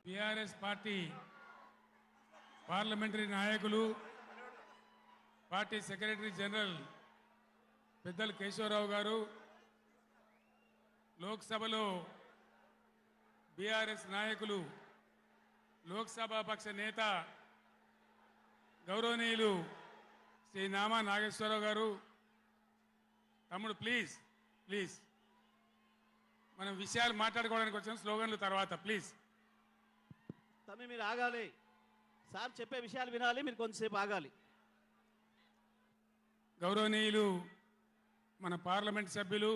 TRS party parliamentary నాయకులు party secretary general పెద్దలు కేశవరావు గారు లోక్సభలో బీఆర్ఎస్ నాయకులు లోక్సభ పక్ష నేత గౌరవనీయులు శ్రీ నామా నాగేశ్వరరావు గారు తమ్ముడు ప్లీజ్ ప్లీజ్ మనం విషయాలు మాట్లాడుకోవడానికి వచ్చిన స్లోగన్లు తర్వాత ప్లీజ్ తమ్మి మీరు ఆగాలి సార్ చెప్పే విషయాలు వినాలి మీరు కొంచెంసేపు ఆగాలి గౌరవనీయులు మన పార్లమెంట్ సభ్యులు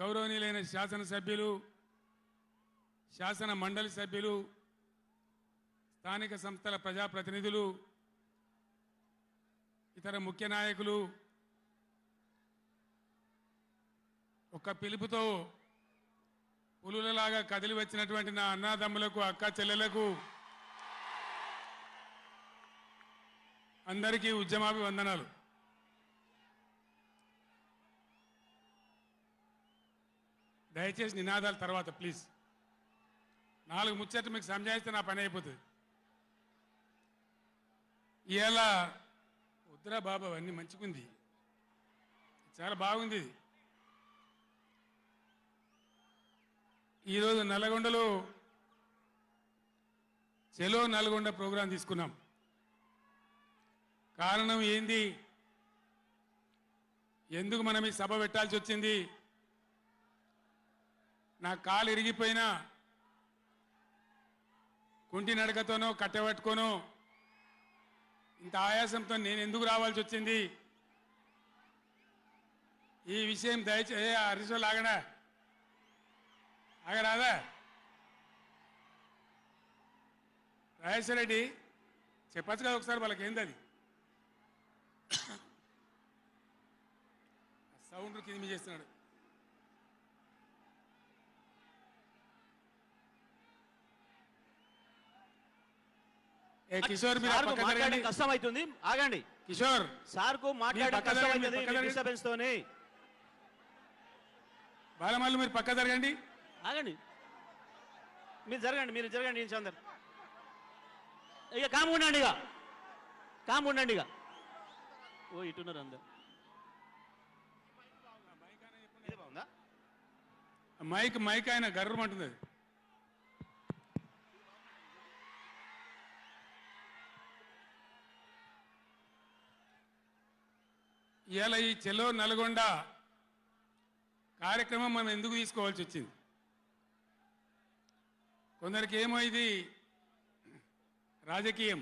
గౌరవనీయులైన శాసనసభ్యులు శాసన మండలి సభ్యులు స్థానిక సంస్థల ప్రజాప్రతినిధులు ఇతర ముఖ్య నాయకులు ఒక పిలుపుతో పులులలాగా కదిలి వచ్చినటువంటి నా అన్నాదమ్ములకు అక్క చెల్లెలకు అందరికీ ఉద్యమాభివందనాలు. దయచేసి నినాదాల తర్వాత ప్లీజ్ 4 ముచ్చట్లు మీకు సంజాయిస్తే నా పని అయిపోతుంది. ఇవాళ వద్దురా బాబా అన్నీ మంచిగుంది, చాలా బాగుంది. ఈరోజు నల్గొండలో చెలో నల్గొండ ప్రోగ్రాం తీసుకున్నాం. కారణం ఏంది, ఎందుకు మనం ఈ సభ పెట్టాల్సి వచ్చింది? నా కాలు ఇరిగిపోయినా కుంటి నడకతోనో కట్టెబట్టుకోనో ఇంత ఆయాసంతో నేను ఎందుకు రావాల్సి వచ్చింది? ఈ విషయం దయచేసి హరీశ్వర్ ఆగడా ఆగరాదా? రాజేశ్వర రెడ్డి చెప్పచ్చు కదా ఒకసారి వాళ్ళకి ఏంది అది సౌండ్ కింద చేస్తున్నాడు. ఏ కిషోర్ మీరు కష్టం అవుతుంది, ఆగండి. కిషోర్ సార్ కు మాట్లాడడం కష్టం అవుతుంది డిస్టర్బెన్స్ తోని. బాలమల్లు మీరు పక్క జరగండి, ఆగండి. మీరు జరగండి అందరు ఇక కాము ఉండండి ఇక ఓ ఇటున్నారు అందరు. మైక్ ఆయన గర్రమంటుంది. ఇవాళ ఈ చెలో నల్గొండ కార్యక్రమం మనం ఎందుకు తీసుకోవాల్సి వచ్చింది? కొందరికి ఏమో ఇది రాజకీయం.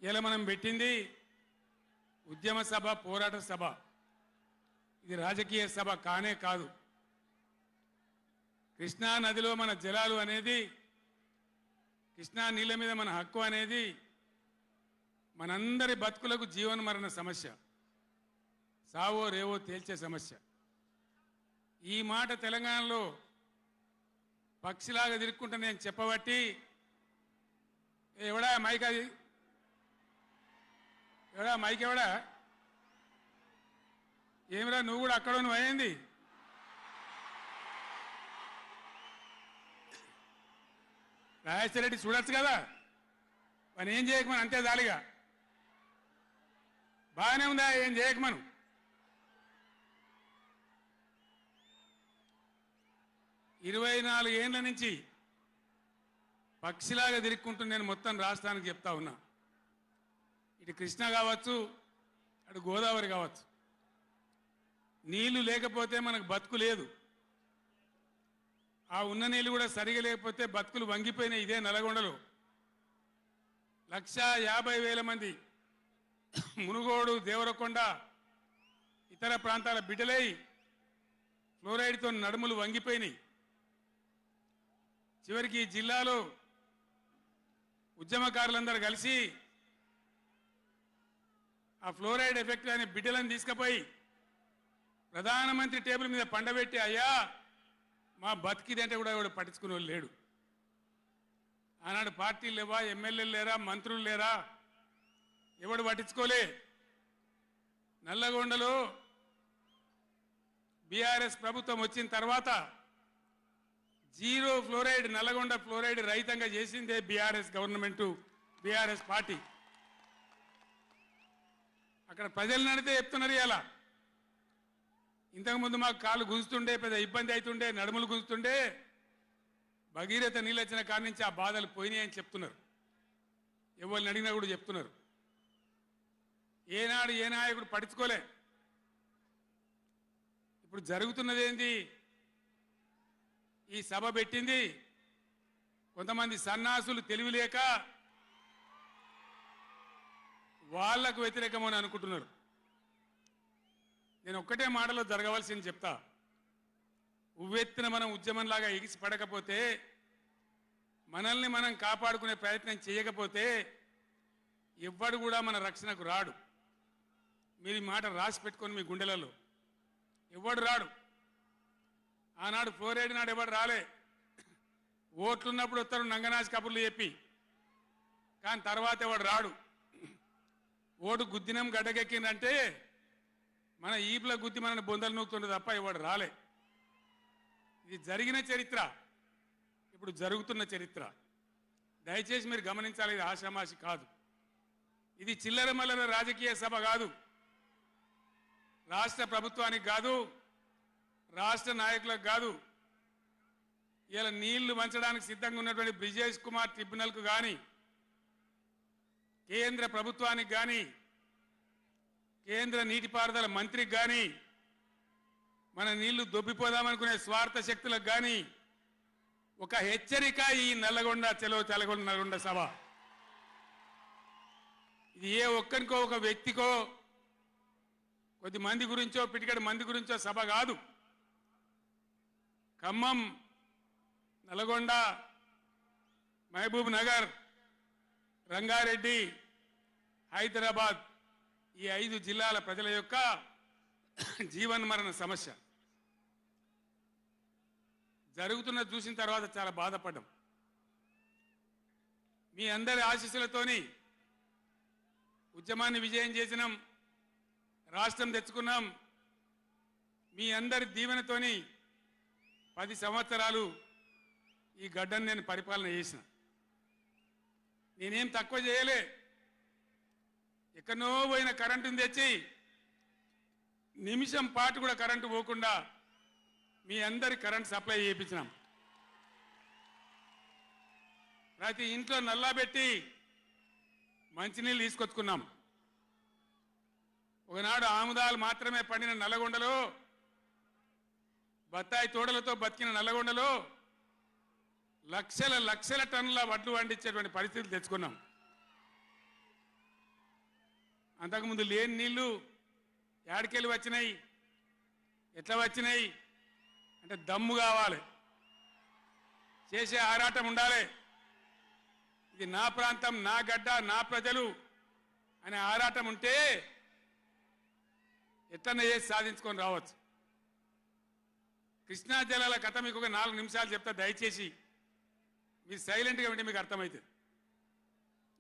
ఇలా మనం పెట్టింది ఉద్యమ సభ, పోరాట సభ. ఇది రాజకీయ సభ కానే కాదు. కృష్ణా నదిలో మన జలాలు అనేది, కృష్ణా నీళ్ళ మీద మన హక్కు అనేది మనందరి బతుకులకు జీవన మరణ సమస్య, సావో రేవో తేల్చే సమస్య. ఈ మాట తెలంగాణలో పక్షిలాగా తిరుక్కుంటా నేను చెప్పబట్టి ఎవడా మైక్, అది ఎవడా మైక్, ఎవడా ఏమిరా నువ్వు కూడా అక్కడ నువ్వు అయింది? రాజేశ్వర రెడ్డి చూడొచ్చు కదా, మనం ఏం చేయకమని అంతే జాలిగా. బాగానే ఉందా, ఏం చేయకమను. ఇరవై 4 ఏళ్ల నుంచి పక్షిలాగా తిరుక్కుంటూ నేను మొత్తం రాష్ట్రానికి చెప్తా ఉన్నా. ఇటు కృష్ణ కావచ్చు, అటు గోదావరి కావచ్చు, నీళ్లు లేకపోతే మనకు బతుకు లేదు. ఆ ఉన్న నీళ్ళు కూడా సరిగా లేకపోతే బతుకులు వంగిపోయినాయి. ఇదే నల్గొండలో 1,50,000 మంది మునుగోడు, దేవరకొండ, ఇతర ప్రాంతాల బిడ్డలై ఫ్లోరైడ్తో నడుములు వంగిపోయినాయి. చివరికి ఈ జిల్లాలో ఉద్యమకారులందరూ కలిసి ఆ ఫ్లోరైడ్ ఎఫెక్ట్ అనే బిడ్డలను తీసుకుపోయి ప్రధానమంత్రి టేబుల్ మీద పండబెట్టి, అయ్యా మా బతికిదంటే కూడా ఎవడు పట్టించుకునే వాళ్ళు లేడు. ఆనాడు పార్టీలు లేవా, ఎమ్మెల్యేలు లేరా, మంత్రులు లేరా, ఎవడు పట్టించుకోలే. నల్లగొండలో బీఆర్ఎస్ ప్రభుత్వం వచ్చిన తర్వాత జీరో ఫ్లోరైడ్ నల్లగొండ ఫ్లోరైడ్ రహితంగా చేసిందే బీఆర్ఎస్ గవర్నమెంట్, బీఆర్ఎస్ పార్టీ. అక్కడ ప్రజలు నడితే చెప్తున్నారు ఇలా. ఇంతకుముందు మాకు కాళ్ళు గుంజుతుండే, పెద్ద ఇబ్బంది అవుతుండే, నడుములు గుంజుతుండే, భగీరథ నీళ్ళు వచ్చిన కాడి నుంచి ఆ బాధలు పోయినాయని చెప్తున్నారు. ఎవరిని అడిగినా కూడా చెప్తున్నారు. ఏనాడు ఏ నాయకుడు పట్టించుకోలే. ఇప్పుడు జరుగుతున్నది ఏంది? ఈ సభ పెట్టింది కొంతమంది సన్నాసులు తెలివి లేక వాళ్లకు వ్యతిరేకమని అనుకుంటున్నారు. నేను ఒక్కటే మాటలో జరగవలసింది చెప్తా. ఉవ్వెత్తున మనం ఉద్యమంలాగా ఎగిసి పడకపోతే, మనల్ని మనం కాపాడుకునే ప్రయత్నం చేయకపోతే ఎవ్వడు కూడా మన రక్షణకు రాడు. మీరు ఈ మాట రాసి పెట్టుకొని మీ గుండెలలో. ఎవడు రాడు. ఆనాడు ఫ్లోరైడ్ నాడు ఎవడు రాలే. ఓట్లున్నప్పుడు వస్తారు నంగనాసి కబుర్లు చెప్పి, కానీ తర్వాత ఎవడు రాడు. ఓటు గుద్దినం గడ్డకెక్కిందంటే మన ఈపుల గుద్ది మనని బొందలు నూకుతుండే తప్ప ఎవడు రాలే. ఇది జరిగిన చరిత్ర, ఇప్పుడు జరుగుతున్న చరిత్ర. దయచేసి మీరు గమనించాలి. ఇది ఆషామాషి కాదు. ఇది చిల్లర మల్లర రాజకీయ సభ కాదు. రాష్ట్ర ప్రభుత్వానికి కాదు, రాష్ట్ర నాయకులకు కాదు. ఇలా నీళ్లు వంచడానికి సిద్ధంగా ఉన్నటువంటి బ్రిజేష్ కుమార్ ట్రిబ్యునల్కు కానీ, కేంద్ర ప్రభుత్వానికి కానీ, కేంద్ర నీటిపారుదల మంత్రికి కానీ, మన నీళ్లు దొబ్బిపోదామనుకునే స్వార్థ శక్తులకు కానీ ఒక హెచ్చరిక ఈ నల్లగొండ చెలో నల్లగొండ సభ. ఇది ఏ ఒక్కరికో ఒక వ్యక్తికో కొద్ది మంది గురించో పిటికడి మంది గురించో సభ కాదు. ఖమ్మం, నల్గొండ, మహబూబ్ నగర్, రంగారెడ్డి, హైదరాబాద్ ఈ 5 జిల్లాల ప్రజల యొక్క జీవన్మరణ సమస్య జరుగుతున్నది చూసిన తర్వాత చాలా బాధపడ్డాం. మీ అందరి ఆశీస్సులతోని ఉద్యమాన్ని విజయం చేసినాం, రాష్ట్రం తెచ్చుకున్నాం. మీ అందరి దీవెనతోని 10 సంవత్సరాలు ఈ గడ్డను నేను పరిపాలన చేసిన. నేనేం తక్కువ చేయలే. ఎక్కడో పోయిన కరెంటుని తెచ్చి నిమిషం పాటు కూడా కరెంటు పోకుండా మీ అందరి కరెంట్ సప్లై చేయించినాం. ప్రతి ఇంట్లో నల్లా పెట్టి మంచినీళ్ళు తీసుకొచ్చుకున్నాం. ఒకనాడు ఆముదాలు మాత్రమే పండిన నల్లగొండలో, బత్తాయి తోటలతో బతికిన నల్లగొండలో లక్షల లక్షల టన్నుల వడ్లు పండించేటువంటి పరిస్థితులు తెచ్చుకున్నాం. అంతకుముందు లేని నీళ్లు యాడికెళ్ళి వచ్చినాయి, ఎట్లా వచ్చినాయి అంటే దమ్ము కావాలి, చేసే ఆరాటం ఉండాలి. ఇది నా ప్రాంతం, నా గడ్డ, నా ప్రజలు అనే ఆరాటం ఉంటే ఎట్లన్నా చేసి సాధించుకొని రావచ్చు. కృష్ణా జలాల కథ మీకు ఒక 4 నిమిషాలు చెప్తా. దయచేసి మీరు సైలెంట్గా ఉంటే మీకు అర్థమవుతుంది.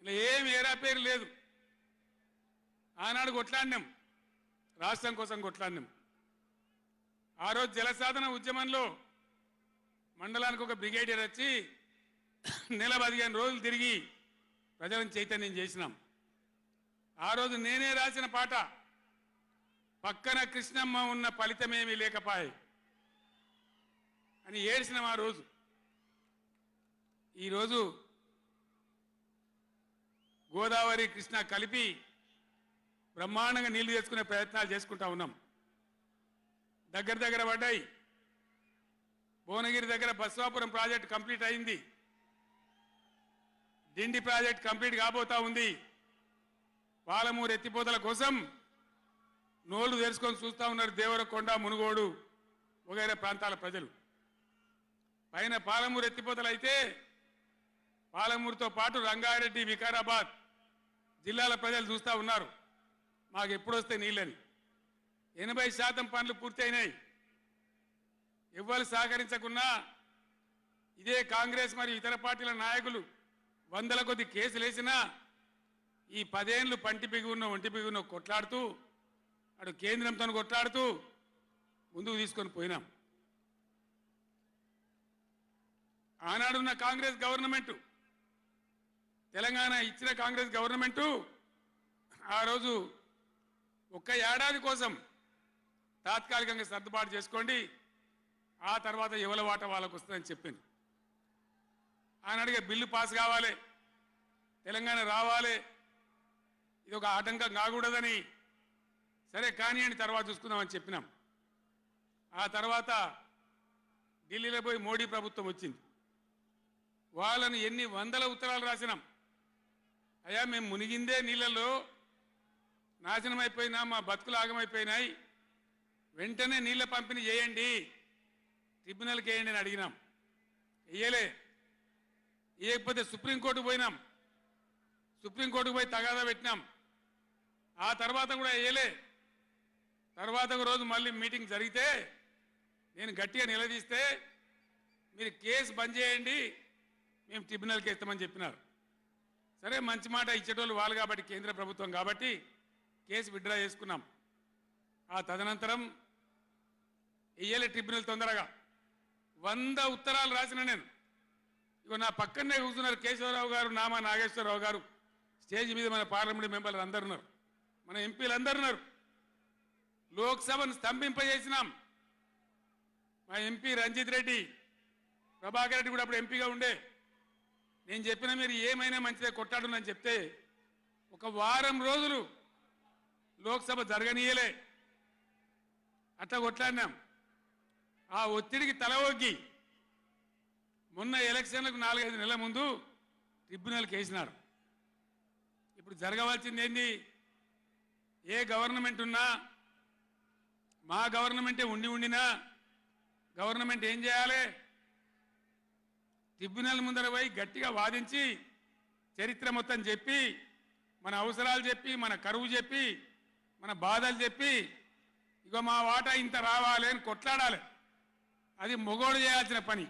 ఇలా ఏం ఏరా పేరు లేదు. ఆనాడు కొట్లాడినాం, రాష్ట్రం కోసం కొట్లాడినాం. ఆ రోజు జలసాధన ఉద్యమంలో మండలానికి ఒక బ్రిగేడియర్ వచ్చి నెల 15 రోజులు తిరిగి ప్రజలను చైతన్యం చేసినాం. ఆ రోజు నేనే రాసిన పాట, పక్కన కృష్ణమ్మ ఉన్న ఫలితమేమీ లేకపాయే అని ఏడ్చినాం ఆ రోజు. ఈరోజు గోదావరి కృష్ణ కలిపి బ్రహ్మాండంగా నీళ్లు తెచ్చుకునే ప్రయత్నాలు చేసుకుంటా ఉన్నాం. దగ్గర దగ్గర పడ్డాయి. భువనగిరి దగ్గర బస్వాపురం ప్రాజెక్ట్ కంప్లీట్ అయింది. డిండి ప్రాజెక్ట్ కంప్లీట్ కాబోతా ఉంది. పాలమూరు ఎత్తిపోతల కోసం నోళ్లు తెరుచుకొని చూస్తూ ఉన్నారు దేవరకొండ, మునుగోడు వగైరా ప్రాంతాల ప్రజలు. పైన పాలమూరు ఎత్తిపోతలు అయితే పాలమూరుతో పాటు రంగారెడ్డి, వికారాబాద్ జిల్లాల ప్రజలు చూస్తూ ఉన్నారు మాకు ఎప్పుడు వస్తే నీళ్ళని. 80% పనులు పూర్తయినాయి. ఎవ్వరు సహకరించకున్నా ఇదే కాంగ్రెస్ మరియు ఇతర పార్టీల నాయకులు 100ల కొద్ది కేసులు వేసినా ఈ 10 ఏళ్ళు పంటి బిగున్న ఒంటి బిగున్న కొట్లాడుతూ అటు కేంద్రంతో కొట్లాడుతూ ముందుకు తీసుకొని పోయినాం. ఆనాడున్న కాంగ్రెస్ గవర్నమెంట్, తెలంగాణ ఇచ్చిన కాంగ్రెస్ గవర్నమెంటు ఆ రోజు ఒక్క ఏడాది కోసం తాత్కాలికంగా సర్దుబాటు చేసుకోండి, ఆ తర్వాత ఎవల వాట వాళ్ళకు వస్తుందని చెప్పింది. ఆనాడిగా బిల్లు పాస్ కావాలి, తెలంగాణ రావాలి, ఇది ఒక ఆటంకం కాకూడదని సరే కానివ్వండి తర్వాత చూసుకుందామని చెప్పినాం. ఆ తర్వాత ఢిల్లీలో పోయి మోడీ ప్రభుత్వం వచ్చింది. వాళ్ళని ఎన్ని వందల ఉత్తరాలు రాసినాం. అయ్యా మేము మునిగిందే నీళ్ళల్లో నాశనం అయిపోయినా, మా బతుకులు ఆగమైపోయినాయి, వెంటనే నీళ్ళ పంపిణీ చేయండి, ట్రిబ్యునల్కి వేయండి అని అడిగినాం. వేయలే. వేయకపోతే సుప్రీంకోర్టుకు పోయినాం, సుప్రీంకోర్టుకు పోయి తగాదా పెట్టినాం. ఆ తర్వాత కూడా వేయలే. తర్వాత ఒక రోజు మళ్ళీ మీటింగ్ జరిగితే నేను గట్టిగా నిలదీస్తే మీరు కేసు బంద్ చేయండి, మేము ట్రిబ్యునల్కి ఇస్తామని చెప్పినారు. సరే మంచి మాట ఇచ్చేటోళ్ళు వాళ్ళు కాబట్టి, కేంద్ర ప్రభుత్వం కాబట్టి కేసు విత్డ్రా చేసుకున్నాం. ఆ తదనంతరం ఇయ్యలే ట్రిబ్యునల్ తొందరగా 100 ఉత్తరాలు రాసిన నేను. ఇగో నా పక్కనే కూర్చున్నారు కేశవరావు గారు, నామా నాగేశ్వరరావు గారు, స్టేజ్ మీద మన పార్లమెంట్ మెంబర్లు అందరు ఉన్నారు, మన ఎంపీలు అందరు ఉన్నారు. లోక్సభను స్తంభింపజేసినాం. మా ఎంపీ రంజిత్ రెడ్డి, ప్రభాకర్ రెడ్డి కూడా అప్పుడు ఎంపీగా ఉండే. నేను చెప్పిన మీరు ఏమైనా మంచిదే కొట్టాడునని చెప్తే ఒక వారం రోజులు లోక్సభ జరగనీయలే. అట్లా కొట్లాడినాం. ఆ ఒత్తిడికి తల ఒగ్గి మొన్న ఎలక్షన్లకు 4-5 నెలల ముందు ట్రిబ్యునల్కి వేసినారు. ఇప్పుడు జరగవలసింది ఏంది? ఏ గవర్నమెంట్ ఉన్నా, మా గవర్నమెంటే ఉండినా గవర్నమెంట్ ఏం చేయాలి? ట్రిబ్యునల్ ముందర పోయి గట్టిగా వాదించి చరిత్ర మొత్తం చెప్పి, మన అవసరాలు చెప్పి, మన కరువు చెప్పి, మన బాధలు చెప్పి, ఇక మా వాటా ఇంత రావాలి అని కొట్లాడాలి. అది మొగోడు చేయాల్సిన పని,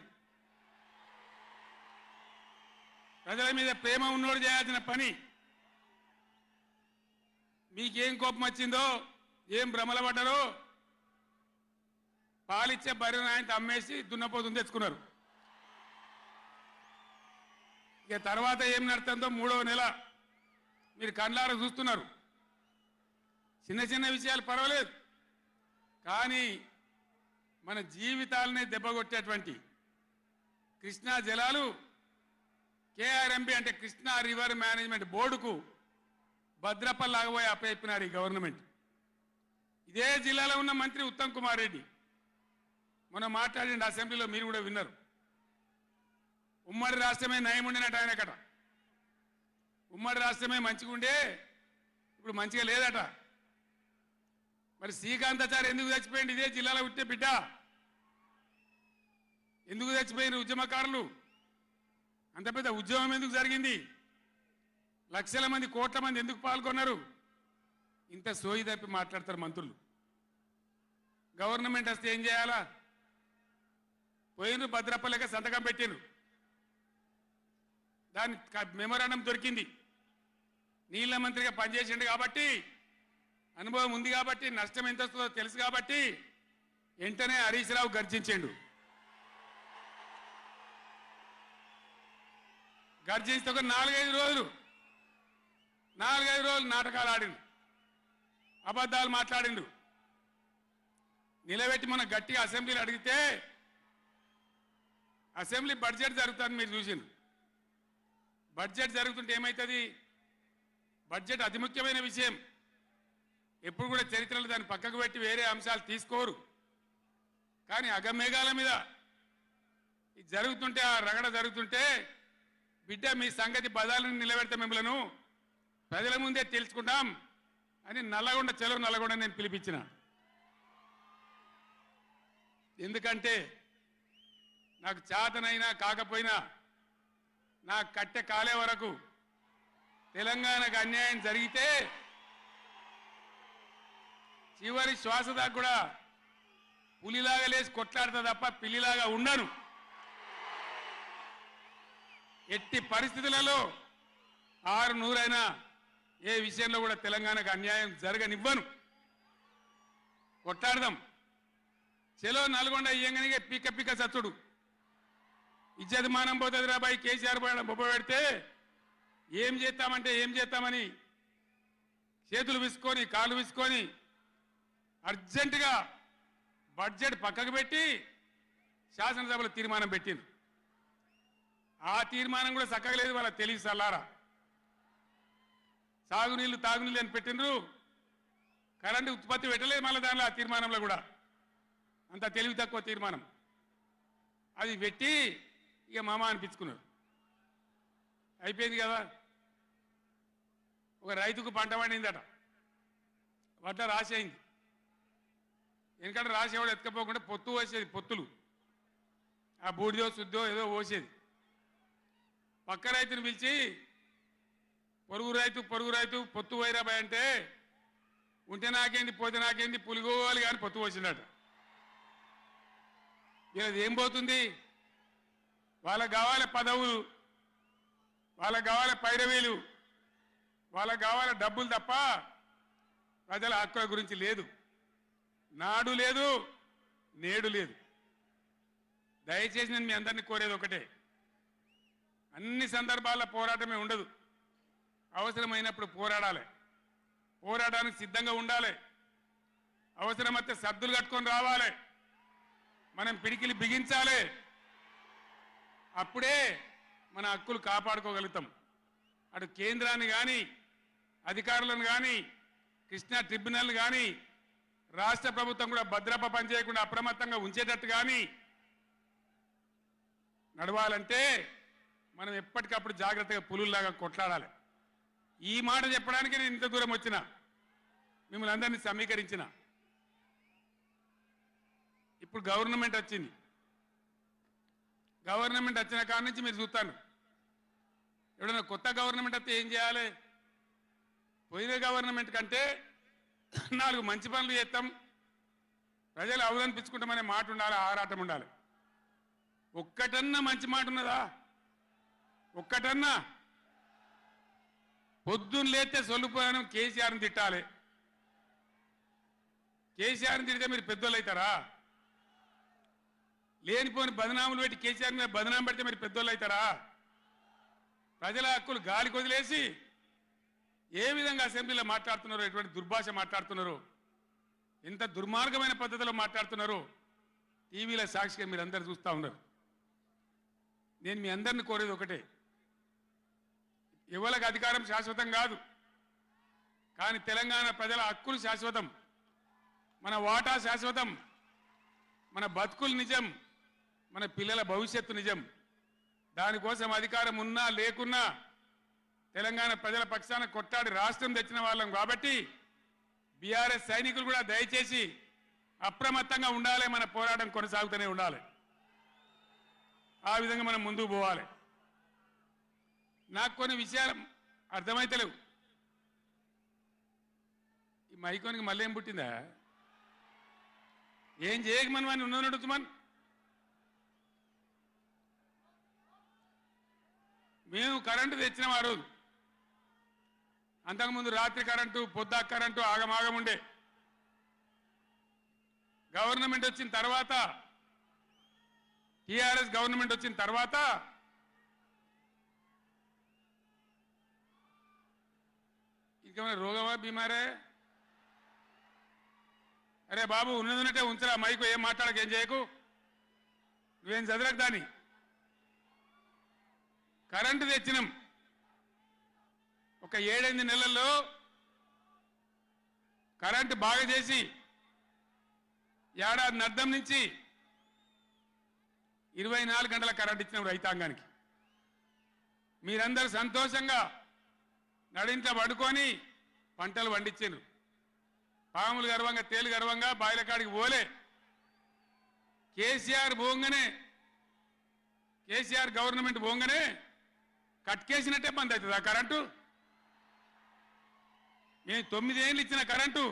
ప్రజల మీద ప్రేమ ఉన్నోడు చేయాల్సిన పని. మీకేం కోపం వచ్చిందో, ఏం భ్రమల పడ్డారో, పాలిచ్చే బర్రెను ఆయన అమ్మేసి దున్నపోతుని తెచ్చుకున్నారు. ఇక తర్వాత ఏం నడుతుందో 3వ నెల మీరు కళ్ళారా చూస్తున్నారు. చిన్న చిన్న విషయాలు పర్వాలేదు, కానీ మన జీవితాలనే దెబ్బకొట్టేటువంటి కృష్ణా జలాలు కేఆర్ఎంబి అంటే కృష్ణా రివర్ మేనేజ్మెంట్ బోర్డుకు భద్రపల్లాగబోయి అప్పయిపోయినారు ఈ గవర్నమెంట్. ఇదే జిల్లాలో ఉన్న మంత్రి ఉత్తమ్ కుమార్ రెడ్డి మొన్న మాట్లాడిండు అసెంబ్లీలో, మీరు కూడా విన్నారు. ఉమ్మడి రాష్ట్రమే నయం ఉండినట్టు ఆయనకట. ఉమ్మడి రాష్ట్రమే మంచిగా ఉండే, ఇప్పుడు మంచిగా లేదట. మరి శ్రీకాంతాచారి ఎందుకు చచ్చిపోయింది? ఇదే జిల్లాలో పుట్టే బిడ్డ. ఎందుకు చచ్చిపోయిన ఉద్యమకారులు? అంత పెద్ద ఉద్యమం ఎందుకు జరిగింది? లక్షల మంది, కోట్ల మంది ఎందుకు పాల్గొన్నారు? ఇంత సోయి తప్పి మాట్లాడతారు మంత్రులు. గవర్నమెంట్ వస్తే ఏం చేయాలా? పోయిన భద్రపల్లెక సంతకం పెట్టిండ్రు, దాని మెమోరాండం దొరికింది. నీళ్ల మంత్రిగా పనిచేసిండు కాబట్టి, అనుభవం ఉంది కాబట్టి, నష్టం ఎంత వస్తుందో తెలుసు కాబట్టి వెంటనే హరీష్ రావు గర్జించిండు. గర్జిస్తే ఒక 4-5 రోజులు నాటకాలు ఆడిండు, అబద్ధాలు మాట్లాడిండు. నిలబెట్టి మన గట్టిగా అసెంబ్లీలో అడిగితే, అసెంబ్లీ బడ్జెట్ జరుగుతుంది మీరు చూసిండ్రు. బడ్జెట్ జరుగుతుంటే ఏమవుతుంది? బడ్జెట్ అతి ముఖ్యమైన విషయం. ఎప్పుడు కూడా చరిత్రలో దాన్ని పక్కకు పెట్టి వేరే అంశాలు తీసుకోరు. కానీ అగమేఘాల మీద ఇది జరుగుతుంటే, ఆ రగడ జరుగుతుంటే, బిడ్డ మీ సంగతి బదాలను నిలబెడతా, మిమ్మలను ప్రజల ముందే తెలుసుకుంటాం అని నల్లగొండ, చెలవు నల్లగొండ నేను పిలిపించిన. ఎందుకంటే నాకు చేతనైనా కాకపోయినా నా కట్టె కాలే వరకు తెలంగాణకు అన్యాయం జరిగితే చివరి శ్వాస దాకా కూడా పులిలాగా లేచి కొట్లాడతా తప్ప పిల్లిలాగా ఉండను. ఎట్టి పరిస్థితులలో 600 ఏ విషయంలో కూడా తెలంగాణకు అన్యాయం జరగనివ్వను. కొట్లాడదాం. చెలో నల్గొండ ఇయ్యంగానే పిక్క పిక్క చచ్చుడు. ఇజ్జత్ మానం పోతుంది రాబాయి కేసీఆర్ బొబ్బ పెడితే ఏం చేస్తామంటే ఏం చేస్తామని చేతులు విసుకొని కాళ్ళు విసుకొని అర్జెంటుగా బడ్జెట్ పక్కకు పెట్టి శాసనసభలో తీర్మానం పెట్టింది. ఆ తీర్మానం కూడా చక్కగా లేదు, వాళ్ళకి తెలిసి సల్లారా. సాగునీళ్ళు తాగునీళ్ళు అని పెట్టిండ్రు, కరెంటు ఉత్పత్తి పెట్టలేదు మళ్ళీ దానిలో. ఆ తీర్మానంలో కూడా అంత తెలివి తక్కువ తీర్మానం. అది పెట్టి ఇక మామ అనిపించుకున్నారు. అయిపోయింది కదా. ఒక రైతుకు పంట పండిందట, వడ్ల రాసి అయింది. ఎందుకంటే రాసేవాడు ఎత్తుకపోకుండా పొత్తు పోసేది, పొత్తులు ఆ బూడిదో శుద్ధో ఏదో పోసేది. పక్క రైతుని పిలిచి పొరుగు రైతు పొత్తు వైరాబాయ్ అంటే ఉంటే నాకేంది పోతే నాకేంది పులిగోవాలి కానీ పొత్తు పోసిందట. వీళ్ళది ఏం పోతుంది? వాళ్ళకు కావాలి పదవులు, వాళ్ళకు కావాలి పైరవీలు, వాళ్ళకు కావాలి డబ్బులు తప్ప ప్రజల హక్కుల గురించి లేదు. నాడు లేదు, నేడు లేదు. దయచేసి నేను మీ అందరినీ కోరేది ఒకటే, అన్ని సందర్భాల్లో పోరాటమే ఉండదు. అవసరమైనప్పుడు పోరాడాలి, పోరాటానికి సిద్ధంగా ఉండాలి. అవసరమైతే సద్దులు కట్టుకొని రావాలి, మనం పిడికిలి బిగించాలి. అప్పుడే మన హక్కులు కాపాడుకోగలుగుతాం. అటు కేంద్రాన్ని కానీ అధికారులను కానీ కృష్ణా ట్రిబ్యునల్ కానీ రాష్ట్ర ప్రభుత్వం కూడా భద్రప పనిచేయకుండా అప్రమత్తంగా ఉంచేటట్టు కానీ నడవాలంటే మనం ఎప్పటికప్పుడు జాగ్రత్తగా పులుల్లాగా కొట్లాడాలి. ఈ మాట చెప్పడానికి నేను ఇంత దూరం వచ్చిన, మిమ్మల్ని అందరినీ సమీకరించిన. ఇప్పుడు గవర్నమెంట్ వచ్చింది. గవర్నమెంట్ వచ్చిన కాడి నుంచి మీరు చూస్తాను, ఎవడన్నా కొత్త గవర్నమెంట్ వస్తే ఏం చేయాలి? పోయిన గవర్నమెంట్ కంటే 4 మంచి పనులు చేస్తాం, ప్రజలు అవలనిపించుకుంటామనే మాట ఉండాలి, ఆరాటం ఉండాలి. ఒక్కటన్నా మంచి మాట ఉన్నదా? ఒక్కటన్నా? పొద్దున్న లేస్తే సొల్లుపోయాను కేసీఆర్ని తిట్టాలి. కేసీఆర్ని తిడితే మీరు పెద్దోళ్ళు అవుతారా? లేనిపోని బదనాములు పెట్టి కేసీఆర్ మీద బదనాం పెడితే మీరు పెద్దోళ్ళు అవుతారా? ప్రజల హక్కులు గాలికి వదిలేసి ఏ విధంగా అసెంబ్లీలో మాట్లాడుతున్నారో, ఎటువంటి దుర్భాష మాట్లాడుతున్నారో, ఎంత దుర్మార్గమైన పద్ధతిలో మాట్లాడుతున్నారో టీవీలో సాక్షిగా మీరు అందరు చూస్తూ ఉన్నారు. నేను మీ అందరిని కోరేది ఒకటే, ఎవరికి అధికారం శాశ్వతం కాదు, కానీ తెలంగాణ ప్రజల హక్కులు శాశ్వతం, మన వాటా శాశ్వతం, మన బతుకులు నిజం, మన పిల్లల భవిష్యత్తు నిజం. దానికోసం అధికారం ఉన్నా లేకున్నా తెలంగాణ ప్రజల పక్షాన కొట్లాడి రాష్ట్రం తెచ్చిన వాళ్ళం కాబట్టి బీఆర్ఎస్ సైనికులు కూడా దయచేసి అప్రమత్తంగా ఉండాలి. మన పోరాటం కొనసాగుతూనే ఉండాలి. ఆ విధంగా మనం ముందుకు పోవాలి. నాకు కొన్ని విషయాలు అర్థమైతలేవు. ఈ మైకోనికి మళ్ళీ ఏం పుట్టిందా? ఏం చేయకమని వాడిని ఉన్నదడుగుతామని మేము కరెంటు తెచ్చినాం ఆ రోజు. అంతకుముందు రాత్రి కరెంటు, పొద్దా కరెంటు ఆగమాగం ఉండే. గవర్నమెంట్ వచ్చిన తర్వాత, టీఆర్ఎస్ గవర్నమెంట్ వచ్చిన తర్వాత ఇంకేమైనా రోగమా బీమారే? అరే బాబు ఉన్నదంటే ఉంచరా, మైకు ఏం మాట్లాడక ఏం చేయకు, నువ్వేం చదరకు. దాన్ని కరెంటు తెచ్చినాం. ఒక 7-8 నెలల్లో కరెంటు బాగా చేసి ఏడాది అర్థం నుంచి 24 గంటల కరెంట్ ఇచ్చినాం రైతాంగానికి. మీరందరూ సంతోషంగా నడింట పడుకొని పంటలు పండించారు. పాములు గర్వంగా, తేలు గర్వంగా బాయిల కాడికి పోలే. కేసీఆర్ పోగానే, కేసీఆర్ గవర్నమెంట్ పోగానే కట్కేసినట్టే బంద్ అవుతుంది ఆ కరెంటు. నేను 9 ఏళ్ళు ఇచ్చిన కరెంటు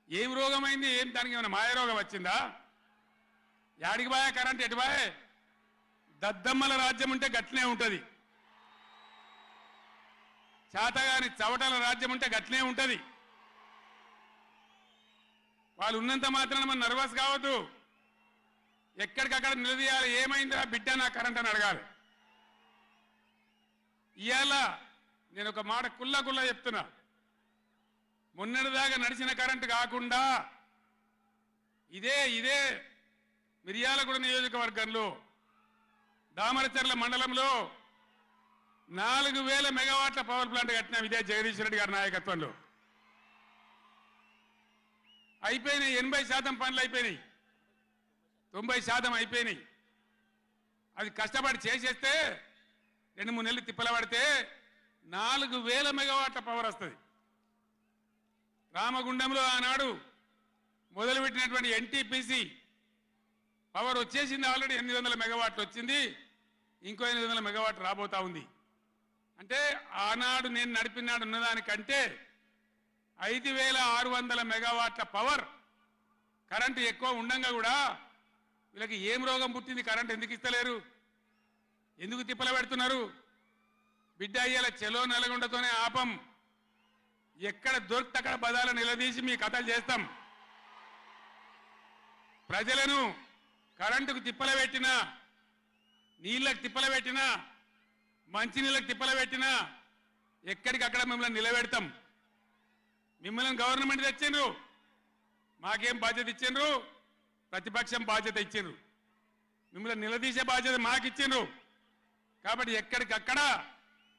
ఏం రోగమైంది? ఏం దానికి ఏమైనా మాయరోగం వచ్చిందా? యాడికి బాయే కరెంటు? ఎటు బాయే? దద్దమ్మల రాజ్యం ఉంటే గట్లనే ఉంటుంది, చేతగాని చవటల రాజ్యం ఉంటే గట్లనే ఉంటుంది. వాళ్ళు ఉన్నంత మాత్రాన మనం నర్వస్ కావద్దు. ఎక్కడికక్కడ నిలదీయాలి. ఏమైందిరా బిడ్డ నా కరెంట్ అని అడగాలి. ఇవాళ నేను ఒక మాట కుల్లా చెప్తున్నా. మొన్నటిదాకా నడిచిన కరెంటు కాకుండా ఇదే మిర్యాలగూడ నియోజకవర్గంలో దామరచర్ల మండలంలో 4000 మెగావాట్ల పవర్ ప్లాంట్ కట్టినాం. ఇదే జగదీష్ రెడ్డి గారి నాయకత్వంలో అయిపోయినాయి. 80% పనులు అయిపోయినాయి, 90% అయిపోయినాయి. అది కష్టపడి చేసేస్తే 2-3 నెలలు తిప్పల పడితే 4000 మెగావాట్ల పవర్ వస్తుంది. రామగుండంలో ఆనాడు మొదలుపెట్టినటువంటి ఎన్టీపీసీ పవర్ వచ్చేసింది. ఆల్రెడీ 800 మెగావాట్లు వచ్చింది. ఇంకో 800 మెగావాట్లు రాబోతా ఉంది. అంటే ఆనాడు నేను నడిపినాడు ఉన్నదానికంటే 5600 మెగావాట్ల పవర్ కరెంటు ఎక్కువ ఉండంగా కూడా వీళ్ళకి ఏం రోగం పుట్టింది? కరెంటు ఎందుకు ఇస్తలేరు? ఎందుకు తిప్పల పెడుతున్నారు? బిడ్డ అయ్యేల చెలో నల్గొండతోనే ఆపం. ఎక్కడ దొరికితే అక్కడ బదాలు నిలదీసి మీ కథలు చేస్తాం. ప్రజలను కరెంటుకు తిప్పల పెట్టినా, నీళ్ళకు తిప్పల పెట్టినా, మంచినీళ్ళకు తిప్పల పెట్టినా ఎక్కడికక్కడ మిమ్మల్ని నిలబెడతాం. మిమ్మల్ని గవర్నమెంట్ తెచ్చిండ్రు, మాకేం బాధ్యత ఇచ్చిండ్రు? ప్రతిపక్షం బాధ్యత ఇచ్చిండ్రు. మిమ్మల్ని నిలదీసే బాధ్యత మాకు ఇచ్చిండ్రు. కాబట్టి ఎక్కడికక్కడ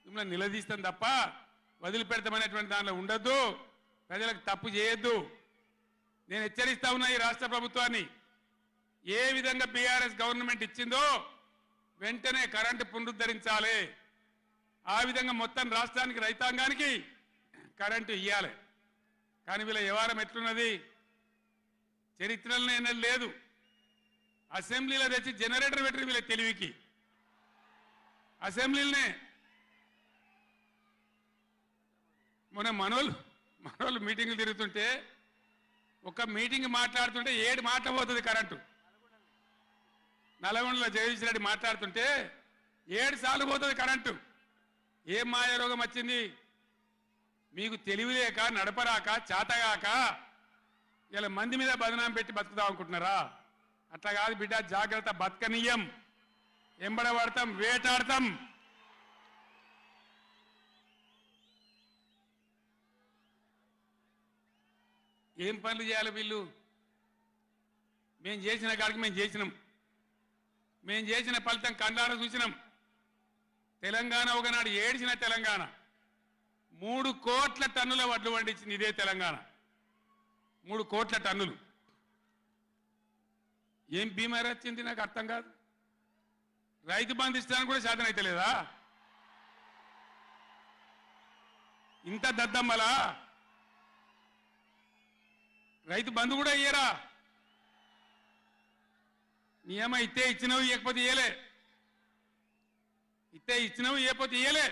మిమ్మల్ని నిలదీస్తాం తప్ప వదిలిపెడతామనేటువంటి దానిలో ఉండొద్దు. ప్రజలకు తప్పు చేయొద్దు. నేను హెచ్చరిస్తా ఉన్నా ఈ రాష్ట్ర ప్రభుత్వాన్ని. ఏ విధంగా బీఆర్ఎస్ గవర్నమెంట్ ఇచ్చిందో వెంటనే కరెంటు పునరుద్ధరించాలి. ఆ విధంగా మొత్తం రాష్ట్రానికి, రైతాంగానికి కరెంటు ఇవ్వాలి. కానీ వీళ్ళ వ్యవహారం ఎట్లున్నది? చరిత్రలో ఎన్నడూ లేదు. అసెంబ్లీలో తెచ్చి జనరేటర్ పెట్టి వీళ్ళ తెలివికి అసెంబ్లీలోనే మొన్న మనోళ్ళు మీటింగులు తిరుగుతుంటే ఒక మీటింగ్ మాట్లాడుతుంటే 7 మాటలు పోతుంది కరెంటు. నల్గొండలో జగదీష్ రెడ్డి మాట్లాడుతుంటే 7 సార్లు పోతుంది కరెంటు. ఏం మాయారోగం వచ్చింది? మీకు తెలివి లేక, నడపరాక, చాతగాక ఇలా మంది మీద బదనాం పెట్టి బతుకుదాం అనుకుంటున్నారా? అట్లా కాదు బిడ్డ, జాగ్రత్త. బతకనీయం, ఎంబడబడతాం, వేటాడతాం. ఏం పనులు చేయాలి వీళ్ళు? మేము చేసిన కాడికి మేము చేసినాం. మేము చేసిన ఫలితం కండాన చూసినాం. తెలంగాణ ఒకనాడు ఏడ్చిన తెలంగాణ 3 కోట్ల టన్నుల వడ్లు పండించింది ఇదే తెలంగాణ. 3 కోట్ల టన్నులు. ఏం బీమారీ వచ్చింది నాకు అర్థం కాదు. రైతు బంధు ఇస్తానికి కూడా శాతం అయితే లేదా? ఇంత దద్దమ్మలా? రైతు బంధు కూడా ఇయ్యరా? నియమ ఇస్తే ఇచ్చినవి, ఇవ్వకపోతే ఇయ్యలే. ఇస్తే ఇచ్చినవి, ఇవ్వకపోతే ఇయ్యలే.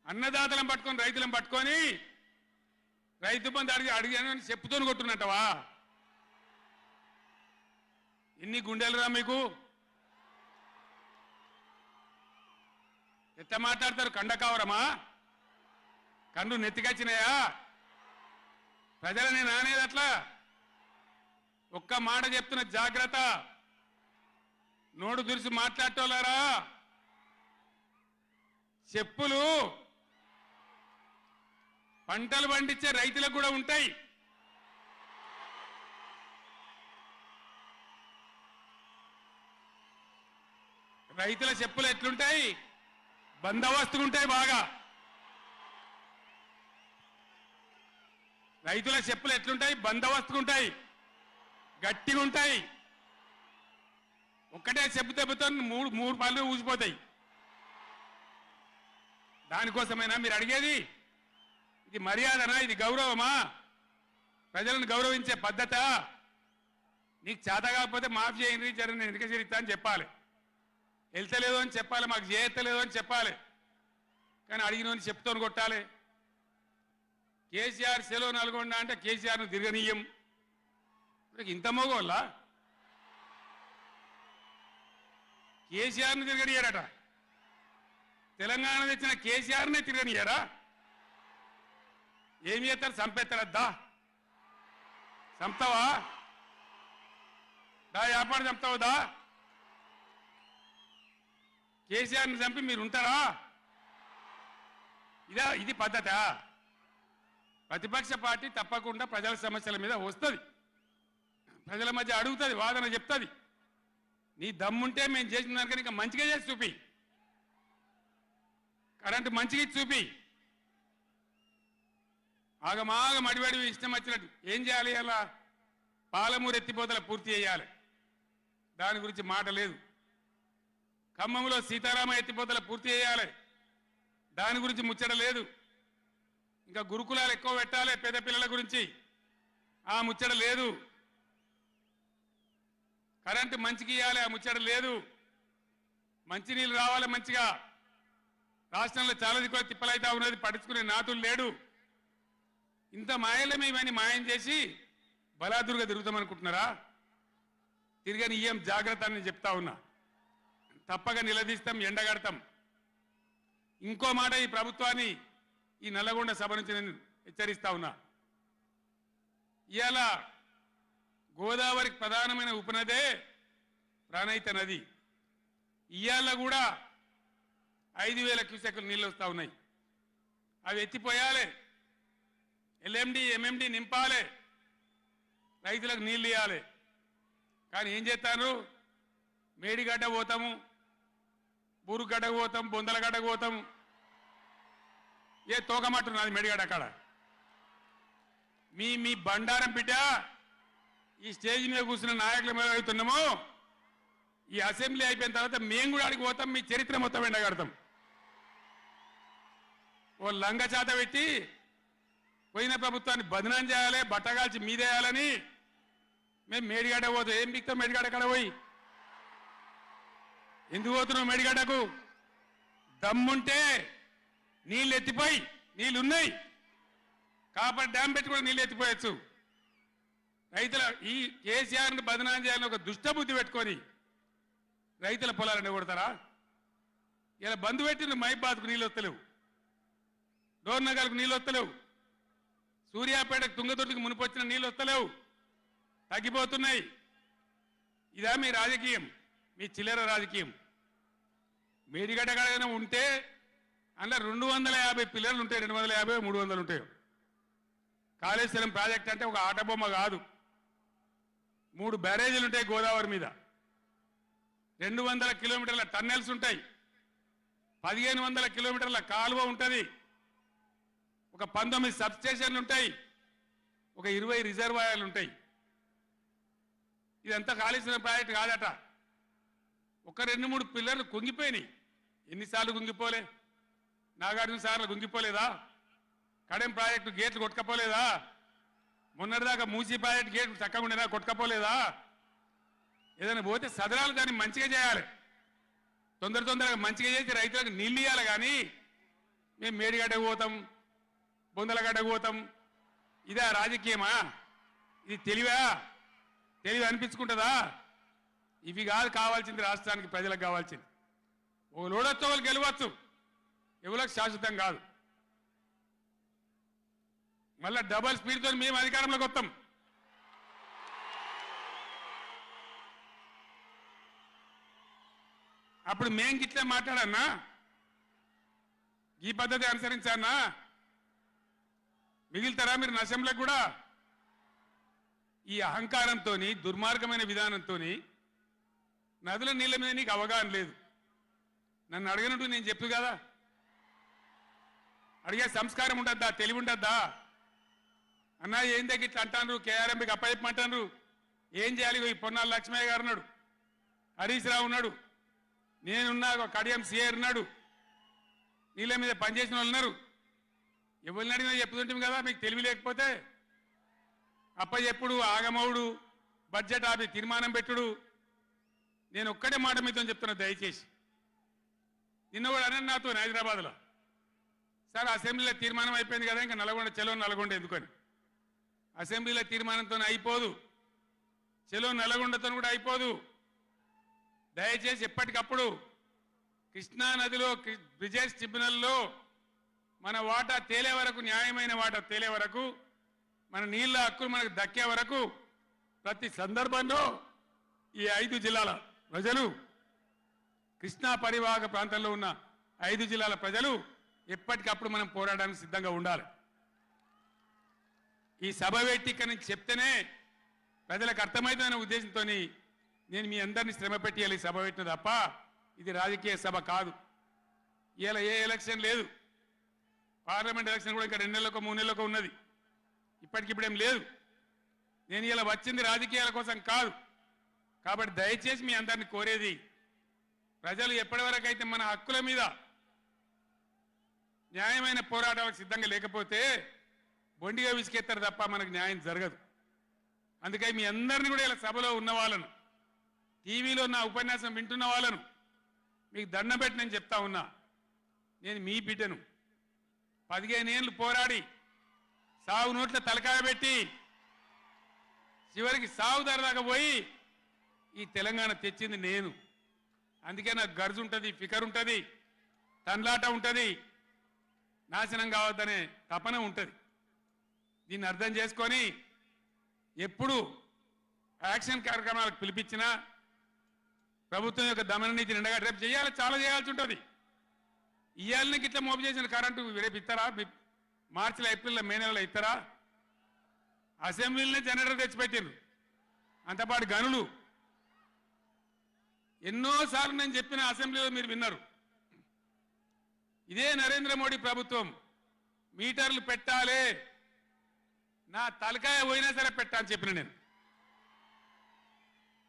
అన్నదాతలను పట్టుకొని, రైతులను పట్టుకొని రైతు బంధు అడిగానని చెప్పుతోని కొట్టున్నట్టవా? ఎన్ని గుండెలురా మీకు? ఎట్లా మాట్లాడతారు? కండకావరమా? కన్ను నెత్తికొచ్చినాయా? ప్రజలని నానేది అట్లా? ఒక్క మాట చెప్తున్న, జాగ్రత్త. నోడు దురిసి మాట్లాడటోలారా, చెప్పులు పంటలు పండించే రైతులకు కూడా ఉంటాయి. రైతుల చెప్పులు ఎట్లుంటాయి? బందోబస్తుగా ఉంటాయి బాగా. రైతుల చెప్పులు ఎట్లుంటాయి? బందోబస్తుగా ఉంటాయి, గట్టిగా ఉంటాయి. ఒక్కటే చెప్పు దెబ్బతో మూడు పళ్ళు ఊసిపోతాయి. దానికోసమైనా మీరు అడిగేది? ఇది మర్యాదనా? ఇది గౌరవమా? ప్రజలను గౌరవించే పద్ధత? నీకు చేత కాకపోతే మాఫీ చేయండి, నేను వెనుక చరిత్ర అని చెప్పాలి. వెళ్తలేదు అని చెప్పాలి, మాకు చేయత్తలేదు అని చెప్పాలి. కానీ అడిగినోని చెప్తోని కొట్టాలి. కేసీఆర్ సెలవు నల్గొండ అంటే కేసీఆర్ను తిరగనీయం. ఇంత మోగోళ్ళ కేసీఆర్ను తిరగనియారట. తెలంగాణ తెచ్చిన కేసీఆర్నే తిరగనియారా? ఏమి చేస్తారు? చంపేస్తారద్దా? చంపుతావా? దా వ్యాపారం చంపుతావుదా? కేసీఆర్ని చంపి మీరు ఉంటారా? ఇది పద్ధతా? ప్రతిపక్ష పార్టీ తప్పకుండా ప్రజల సమస్యల మీద వస్తుంది, ప్రజల మధ్య అడుగుతుంది, వాదన చెప్తుంది. నీ దమ్ముంటే మేము చేసిన దానికన్నా ఇంకా మంచిగా చేసి చూపి, కరెంటు మంచిగా ఇచ్చి చూపి. ఆగమాగం అడివడివి ఇష్టం వచ్చినట్టు ఏం చేయాలి? అలా పాలమూరు ఎత్తిపోతల పూర్తి చేయాలి, దాని గురించి మాట లేదు. ఖమ్మంలో సీతారామ ఎత్తిపోతల పూర్తి చేయాలి, దాని గురించి ముచ్చట లేదు. ఇంకా గురుకులాలు ఎక్కువ పెట్టాలి పేద పిల్లల గురించి, ఆ ముచ్చట లేదు. కరెంటు మంచిగా ఇవ్వాలి, ఆ ముచ్చట లేదు. మంచినీళ్ళు రావాలి మంచిగా. రాష్ట్రంలో చాలా దిక్కువ తిప్పలైతా ఉన్నది, పట్టించుకునే నాతులు లేడు. ఇంత మాయలమే ఇవన్నీ మాయం చేసి బలాదురుగా తిరుగుతామనుకుంటున్నారా? తిరగని ఏం జాగ్రత్త అని చెప్తా ఉన్నా. తప్పక నిలదీస్తాం, ఎండగడతాం. ఇంకో మాట, ఈ ప్రభుత్వాన్ని ఈ నల్లగొండ సభ నుంచి నేను హెచ్చరిస్తా ఉన్నా. ఇవాళ గోదావరికి ప్రధానమైన ఉపనదే ప్రాణహిత నది. ఇవాళ కూడా 5,000 క్యూసెక్లు నీళ్ళు వస్తూ ఉన్నాయి. అవి ఎత్తిపోయాలి, ఎల్ఎండి ఎంఎండి నింపాలి, రైతులకు నీళ్ళు ఇవ్వాలి. కానీ ఏం చేస్తాను? మేడిగడ్డ పోతాము, బూరుగడ్డకు పోతాం, బొందలగడ్డకు పోతాం. ఏ తోకమట్టున్నది మేడిగడ్డ అక్కడ. మీ బండారం బిడ్డ ఈ స్టేజ్ మీద కూర్చున్న నాయకుల మీద అవుతున్నాము. ఈ అసెంబ్లీ అయిపోయిన తర్వాత మేము కూడా అడిగి పోతాం, మీ చరిత్ర మొత్తం ఎండగడతాం. ఓ లంగ చేత పెట్టి పోయిన ప్రభుత్వాన్ని బదనాం చేయాలి, బట్టగాల్చి మీదేయాలని మేము మేడిగడ్డ పోతాం. ఏం బిక్తాం మేడిగడ్డ కాడ పోయి? ఎందుకు పోతున్నావు మేడిగడ్డకు? దమ్ముంటే నీళ్ళు ఎత్తిపోయి, నీళ్ళున్నాయి, కాపర్ డ్యామ్ పెట్టి కూడా నీళ్ళు ఎత్తిపోయచ్చు. రైతుల ఈ కేసీఆర్ని బదనాం చేయాలని ఒక దుష్టబుద్ధి పెట్టుకొని రైతుల పొలాలను కొడతారా? ఇలా బంధు పెట్టిన మైబాద్కు నీళ్ళు వస్తలేవు, డోర్నగర్కు నీళ్ళు వస్తలేవు, సూర్యాపేటకు తుంగతుర్తికి మునిపొచ్చిన నీళ్ళు వస్తలేవు, తగ్గిపోతున్నాయి. ఇదా మీ రాజకీయం? మీ చిల్లర రాజకీయం. మేడిగడ్డ కాడైనా ఉంటే అందులో 250 పిల్లలు ఉంటాయి, 250 300 ఉంటాయి. కాళేశ్వరం ప్రాజెక్ట్ అంటే ఒక ఆట బొమ్మ కాదు. 3 బ్యారేజీలు ఉంటాయి గోదావరి మీద, 200 కిలోమీటర్ల టన్నెల్స్ ఉంటాయి, 1500 కిలోమీటర్ల కాలువ ఉంటుంది, ఒక 19 సబ్ స్టేషన్లు ఉంటాయి, ఒక 20 రిజర్వాయర్లు ఉంటాయి. ఇదంతా కాళేశ్వరం ప్రాజెక్ట్ కాదట. ఒక 2-3 పిల్లర్లు కుంగిపోయినాయి. ఎన్నిసార్లు కుంగిపోలే? నాగార్జున సార్లు కుంగిపోలేదా? కడెం ప్రాజెక్టు గేట్లు కొట్టుకపోలేదా? మొన్నటిదాకా మూసీ ప్రాజెక్టు గేట్లు చక్కగా ఉండేదా? కొట్టుకపోలేదా? ఏదైనా పోతే సదరాలు దాన్ని మంచిగా చేయాలి, తొందరగా మంచిగా చేసి రైతులకు నీళ్ళు ఇవ్వాలి. కానీ మేము మేడిగడ్డకు పోతాం, బొందలగడ్డకు పోతాం, ఇదా రాజకీయమా? ఇది తెలివి అనిపించుకుంటుందా? ఇవి కాదు కావాల్సింది, రాష్ట్రానికి ప్రజలకు కావాల్సింది. ఓ లోడొచ్చు, వాళ్ళు గెలవచ్చు, ఎవరికి శాశ్వతం కాదు. మళ్ళా డబల్ స్పీడ్తో మేము అధికారంలోకి వస్తాం. అప్పుడు మేం గిట్లే మాట్లాడన్నా, ఈ పద్ధతి అనుసరించానా? మిగిలితారా మీరు నశంలకు కూడా? ఈ అహంకారంతో, దుర్మార్గమైన విధానంతో నదుల నీళ్ళ మీద నీకు అవగాహన లేదు. నన్ను అడిగినట్టు నేను చెప్పు కదా, అడిగే సంస్కారం ఉంటుందా? తెలివి ఉంటుందా? అన్నా ఏం దగ్గర ఇట్లా అంటాను, కేఆర్ఎంకి అప్పచెప్పమంటాను, ఏం చేయాలి? ఈ పొన్నాల లక్ష్మయ్య గారు ఉన్నాడు, హరీష్ రావు ఉన్నాడు, నేనున్నా, కడియం సిఆర్ ఉన్నాడు, నీళ్ళ మీద పనిచేసిన వాళ్ళు ఉన్నారు. ఎవరిని అడిగినా చెప్తుంటాం కదా. మీకు తెలివి లేకపోతే అప్పచెప్పుడు, ఆగమవుడు, బడ్జెట్ ఆపి తీర్మానం పెట్టుడు. నేను ఒక్కటే మాట మీతో చెప్తున్నా, దయచేసి. నిన్న కూడా అనే నాతో హైదరాబాద్లో, సార్ అసెంబ్లీలో తీర్మానం అయిపోయింది కదా, ఇంకా చలో నల్గొండ ఎందుకని. అసెంబ్లీలో తీర్మానంతో అయిపోదు, చలో నల్గొండతో కూడా అయిపోదు. దయచేసి ఎప్పటికప్పుడు కృష్ణా నదిలో బ్రిజేష్ ట్రిబ్యునల్లో మన వాటా తేలే వరకు, న్యాయమైన వాటా తేలే వరకు, మన నీళ్ళ హక్కులు మనకు దక్కే వరకు ప్రతి సందర్భంలో ఈ 5 జిల్లాల ప్రజలు, కృష్ణా పరివాహక ప్రాంతంలో ఉన్న 5 జిల్లాల ప్రజలు ఎప్పటికప్పుడు మనం పోరాడడానికి సిద్ధంగా ఉండాలి. ఈ సభ వేట్టికని చెప్తేనే ప్రజలకు అర్థమవుతుందనే ఉద్దేశంతో నేను మీ అందరినీ శ్రమ పెట్టి ఈ సభ పెట్టిన తప్ప ఇది రాజకీయ సభ కాదు. ఇలా ఏ ఎలక్షన్ లేదు. పార్లమెంట్ ఎలక్షన్ కూడా ఇంకా 2 నెలలకు 3 నెలలకు ఉన్నది. ఇప్పటికిప్పుడేం లేదు. నేను ఇలా వచ్చింది రాజకీయాల కోసం కాదు. కాబట్టి దయచేసి మీ అందరిని కోరేది, ప్రజలు ఎప్పటివరకు అయితే మన హక్కుల మీద న్యాయమైన పోరాటాలకు సిద్ధంగా లేకపోతే బొండిగా విసికెత్తారు తప్ప మనకు న్యాయం జరగదు. అందుకని మీ అందరినీ కూడా ఇలా సభలో ఉన్న వాళ్ళను, టీవీలో నా ఉపన్యాసం వింటున్న వాళ్ళను మీకు దండం పెట్టి నేను చెప్తా ఉన్నా, నేను మీ బిడ్డను. 15 ఏళ్ళు పోరాడి సాగు నోట్ల తలకాయ పెట్టి చివరికి సాగు దాకా పోయి ఈ తెలంగాణ తెచ్చింది నేను. అందుకే నాకు గర్జు ఉంటుంది, ఫికర్ ఉంటుంది, తన్లాట ఉంటుంది, నాశనం కావద్దనే తపన ఉంటుంది. దీన్ని అర్థం చేసుకొని ఎప్పుడు యాక్షన్ కార్యక్రమాలకు పిలిపించినా ప్రభుత్వం యొక్క దమన నీతిని ఎండగా రేపు చేయాలి, చాలా చేయాల్సి ఉంటుంది. ఇవాళకి ఇట్లా మోపు చేసిన కరెంటు రేపు ఇస్తారా? మార్చిలో, ఏప్రిల్లో, మే నెలలో ఇస్తారా? అసెంబ్లీలోనే జనరేటర్ తెచ్చిపెట్టిండ్రు, అంతపాటు గనులు. ఎన్నోసార్లు నేను చెప్పిన అసెంబ్లీలో మీరు విన్నారు. ఇదే నరేంద్ర మోడీ ప్రభుత్వం మీటర్లు పెట్టాలి, నా తలకాయ పోయినా సరే పెట్టా అని చెప్పిన నేను.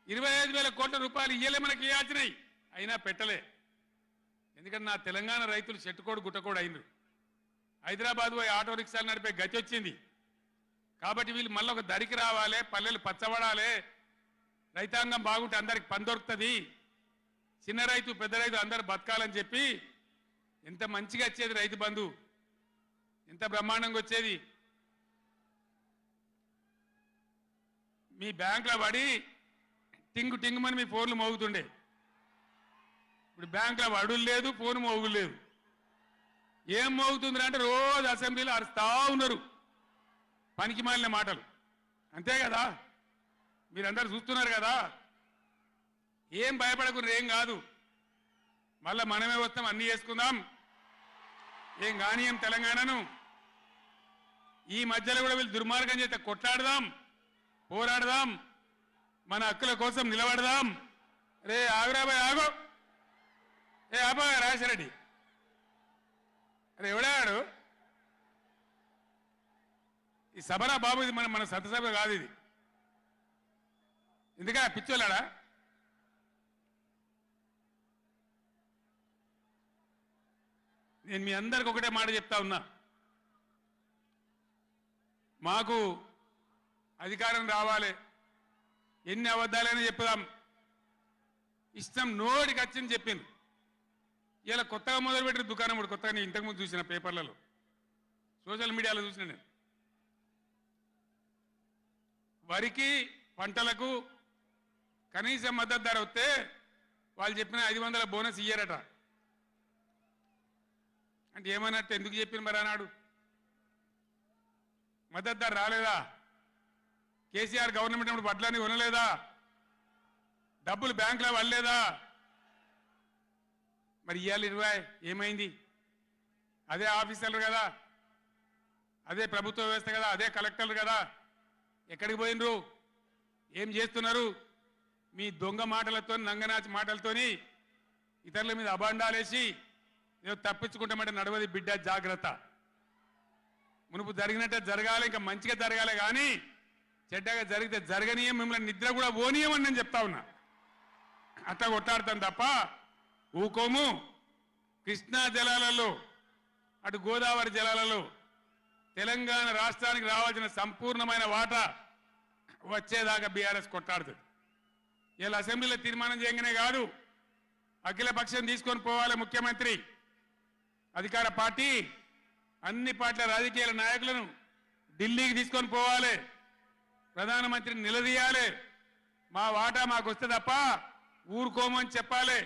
25,000 కోట్ల రూపాయలు ఇయ్యలే మనకి ఇవ్వాల్సినాయి, అయినా పెట్టలే. ఎందుకంటే నా తెలంగాణ రైతులు చెట్టుకోడు గుట్టకోడు అయినరు. హైదరాబాద్ పోయి ఆటో రిక్షాలు నడిపే గతి వచ్చింది. కాబట్టి వీళ్ళు మళ్ళీ ఒక దరికి రావాలి, పల్లెలు పచ్చబడాలి, రైతాంగం బాగుంటే అందరికి పని దొరుకుతుంది, చిన్న రైతు పెద్ద రైతు అందరు బతకాలని చెప్పి ఎంత మంచిగా వచ్చేది రైతు బంధు, ఎంత బ్రహ్మాండంగా వచ్చేది. మీ బ్యాంకులో పడి టింగు టింగుమని మీ ఫోన్లు మోగుతుండే. ఇప్పుడు బ్యాంకులో వడులు లేదు, ఫోన్ మోగులు లేదు. ఏం మోగుతుందిరా అంటే రోజు అసెంబ్లీలో అరుస్తా ఉన్నారు పనికి మాలిన మాటలు. అంతే కదా, మీరందరూ చూస్తున్నారు కదా. ఏం భయపడకుండా ఏం కాదు, మళ్ళా మనమే వస్తాం, అన్నీ చేసుకుందాం, ఏం కానీయం తెలంగాణను. ఈ మధ్యలో కూడా వీళ్ళు దుర్మార్గం చేస్తే కొట్లాడదాం, పోరాడదాం, మన హక్కుల కోసం నిలబడదాం. రే ఆగురాబాయ్ ఆగో, ఏ ఆబా రాజశరెడ్డి, అరే ఎవడాడు? ఈ సభరా బాబు, ఇది మన సభ కాదు ఇది. ఎందుక పిచ్చోలాడా? నేను మీ అందరికి ఒకటే మాట చెప్తా ఉన్నా, మాకు అధికారం రావాలి, ఎన్ని అబద్ధాలైనా చెప్పుదాం, ఇష్టం నోటికి వచ్చింది చెప్పింది. ఇలా కొత్తగా మొదలుపెట్టిన దుకాణం కూడా కొత్తగా నేను ఇంతకుముందు చూసిన పేపర్లలో, సోషల్ మీడియాలో చూసిన నేను. వరికి పంటలకు కనీస మద్దతు ధర వస్తే వాళ్ళు చెప్పిన 500 బోనస్ ఇయ్యారట. అంటే ఏమన్నట్టు, ఎందుకు చెప్పిన మరి అన్నాడు? మద్దతు ధర రాలేదా? కేసీఆర్ గవర్నమెంట్ అప్పుడు వడ్లని కొనలేదా? డబ్బులు బ్యాంకులో వల్లేదా? మరి ఇవాళ 20 ఏమైంది? అదే ఆఫీసర్లు కదా, అదే ప్రభుత్వ వ్యవస్థ కదా, అదే కలెక్టర్లు కదా, ఎక్కడికి పోయినరు? ఏం చేస్తున్నారు? మీ దొంగ మాటలతో, నంగనాచి మాటలతోని ఇతరుల మీద అబాండాలేసి ఏదో తప్పించుకుంటామంటే నడవది బిడ్డ, జాగ్రత్త. మునుపు జరిగినట్టే జరగాలి, ఇంకా మంచిగా జరగాలి, కానీ చెడ్డగా జరిగితే జరగనీయం, మిమ్మల్ని నిద్ర కూడా పోనీయమని నేను చెప్తా ఉన్నా. అట్లా కొట్లాడతాం తప్ప ఊకోము. కృష్ణా జలాలలో, అటు గోదావరి జలాలలో తెలంగాణ రాష్ట్రానికి రావాల్సిన సంపూర్ణమైన వాటా వచ్చేదాకా బీఆర్ఎస్ కొట్లాడుతుంది. ఇలా అసెంబ్లీలో తీర్మానం చేయగానే కాదు, అఖిల పక్షం తీసుకొని పోవాలి ముఖ్యమంత్రి, అధికార పార్టీ, అన్ని పార్టీల రాజకీయ నాయకులను ఢిల్లీకి తీసుకొని పోవాలి, ప్రధానమంత్రిని నిలదీయాలి. మా వాటా మాకు వస్తే తప్ప ఊరుకోమని చెప్పాలి.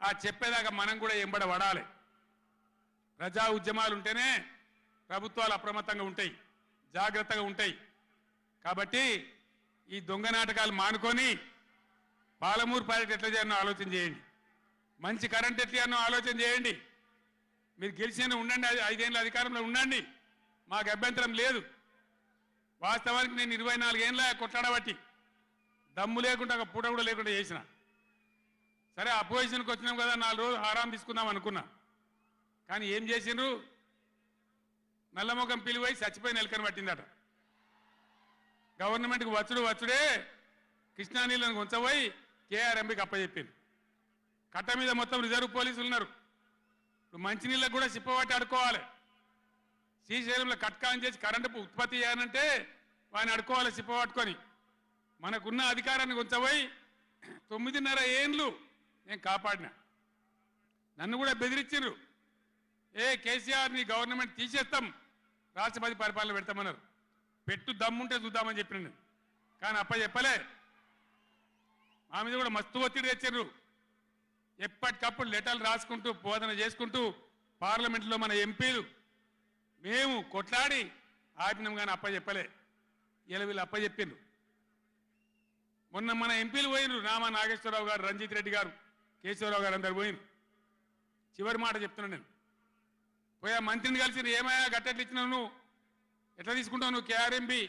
ఆ చెప్పేదాకా మనం కూడా ఎంబడ పడాలి. ప్రజా ఉద్యమాలు ఉంటేనే ప్రభుత్వాలు అప్రమత్తంగా ఉంటాయి, జాగ్రత్తగా ఉంటాయి. కాబట్టి ఈ దొంగ నాటకాలు మానుకొని పాలమూరు ప్రాజెక్ట్ ఎట్లా చేయాలో ఆలోచన చేయండి. మంచి కరెంట్ ఎట్లా చేయాలో ఆలోచన చేయండి. మీరు గెలిచిన ఉండండి, 5 ఏళ్ళ అధికారంలో ఉండండి, మాకు అభ్యంతరం లేదు. వాస్తవానికి నేను 24 ఏళ్ళ కొట్లాడబట్టి దమ్ము లేకుండా ఒక పూట కూడా లేకుండా చేసిన. సరే అపోజిషన్కి వచ్చినాం కదా, 4 రోజులు ఆరాం తీసుకుందాం అనుకున్నా. కానీ ఏం చేసిండ్రు? నల్లముఖం పిలివై చచ్చిపోయిన ఎలకని పట్టిందట. గవర్నమెంట్కి వచ్చుడే కృష్ణా నీళ్ళను ఉంచబోయి కేఆర్ఎంబీకి అప్పచెప్పింది. కట్ట మీద మొత్తం రిజర్వ్ పోలీసులు ఉన్నారు. ఇప్పుడు మంచినీళ్ళకు కూడా సిప్పబట్టి అడుకోవాలి. శ్రీశైలంలో కట్కాన్ చేసి కరెంటు ఉత్పత్తి చేయాలంటే వాడిని అడుకోవాలి సిప్పబట్టుకొని. మనకున్న అధికారాన్ని ఉంచబోయి 9.5 ఏండ్లు నేను కాపాడినా. నన్ను కూడా బెదిరించారు. కేసీఆర్ ని గవర్నమెంట్ తీసేస్తాం, రాష్ట్రపతి పరిపాలన పెడతామన్నారు. పెట్టు దమ్ముంటే చూద్దామని చెప్పిన నేను. కానీ చెప్పలే. మా మీద కూడా మస్తు ఒత్తిడి తెచ్చారు. ఎప్పటికప్పుడు లెటర్లు రాసుకుంటూ బోధన చేసుకుంటూ పార్లమెంట్లో మన ఎంపీలు మేము కొట్లాడి ఆపినాం. కానీ చెప్పలే. ఇలా వీళ్ళు చెప్పిండ్రు. మొన్న మన ఎంపీలు పోయినరు. రామా నాగేశ్వరరావు గారు, రంజిత్ రెడ్డి గారు, కేశవరావు గారు అందరు పోయినరు. చివరి మాట చెప్తున్నాను నేను. పోయా మంత్రిని కలిసి ఏమయ్యా గట్టెట్లు ఇచ్చినావు, నువ్వు ఎట్లా తీసుకుంటావు, నువ్వు కేఆర్ఎంబి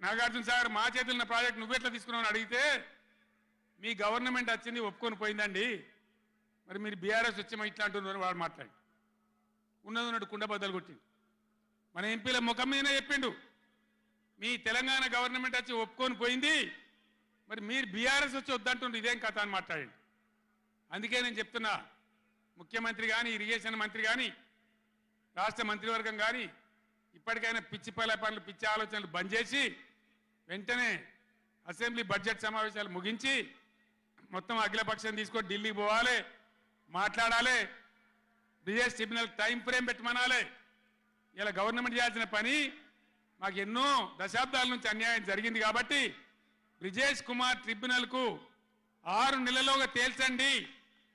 నాగార్జున సాగర్ మా చేతున్న ప్రాజెక్ట్ నువ్వెట్లా తీసుకున్నావు అని అడిగితే, మీ గవర్నమెంట్ వచ్చింది ఒప్పుకొని పోయిందండి, మరి మీరు బీఆర్ఎస్ వచ్చి ఇట్లా అంటున్నారు వాడు మాట్లాడి ఉన్నది ఉన్నట్టు కుండ బద్దలు కొట్టిండు. మన ఎంపీల ముఖం మీదనే చెప్పిండు, మీ తెలంగాణ గవర్నమెంట్ వచ్చి ఒప్పుకొని పోయింది, మరి మీరు బీఆర్ఎస్ వచ్చి వద్దంటుండ్రు, ఇదేం కథ అని మాట్లాడండి. అందుకే నేను చెప్తున్నా, ముఖ్యమంత్రి కానీ, ఇరిగేషన్ మంత్రి కానీ, రాష్ట్ర మంత్రివర్గం కానీ ఇప్పటికైనా పిచ్చి పనులు, పిచ్చి ఆలోచనలు బంద్ చేసి వెంటనే అసెంబ్లీ బడ్జెట్ సమావేశాలు ముగించి మొత్తం అఖిలపక్షం తీసుకొని ఢిల్లీకి పోవాలి, మాట్లాడాలి, బ్రిజేష్ ట్రిబ్యునల్ టైం ఫ్రేమ్ పెట్టమనాలి. ఇలా గవర్నమెంట్ చేయాల్సిన పని మాకు ఎన్నో దశాబ్దాల నుంచి అన్యాయం జరిగింది కాబట్టి బ్రిజేష్ కుమార్ ట్రిబ్యునల్కు 6 నెలల్లోగా తేల్చండి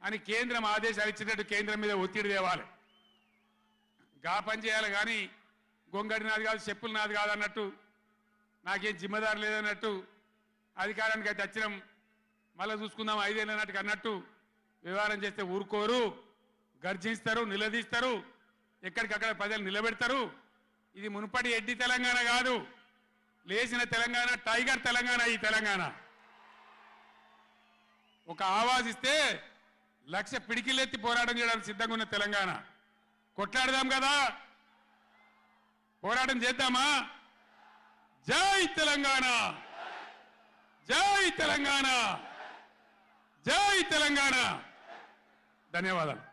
అని కేంద్రం ఆదేశాలు ఇచ్చినట్టు కేంద్రం మీద ఒత్తిడి తేవాలి. గా పని చేయాలి. కానీ గొంగడి నాది కాదు, చెప్పులు నాది కాదు అన్నట్టు, నాకేం జిమ్మదారు లేదన్నట్టు, అధికారానికి అయితే వచ్చినాం మళ్ళీ చూసుకుందాం 5 ఏళ్ళ నాటికి అన్నట్టు వ్యవహారం చేస్తే ఊరుకోరు, గర్జిస్తారు, నిలదీస్తారు, ఎక్కడికక్కడ ప్రజలు నిలబెడతారు. ఇది మునుపటి ఎడ్డి తెలంగాణ కాదు, లేచిన తెలంగాణ, టైగర్ తెలంగాణ. ఈ తెలంగాణ ఒక ఆవాజ్ ఇస్తే 1,00,000 పిడికిలెత్తి పోరాటం చేయడానికి సిద్ధంగా ఉన్న తెలంగాణ. కొట్లాడదాం కదా, పోరాటం చేద్దామా? జై తెలంగాణ, జై తెలంగాణ, జై తెలంగాణ. ధన్యవాదాలు.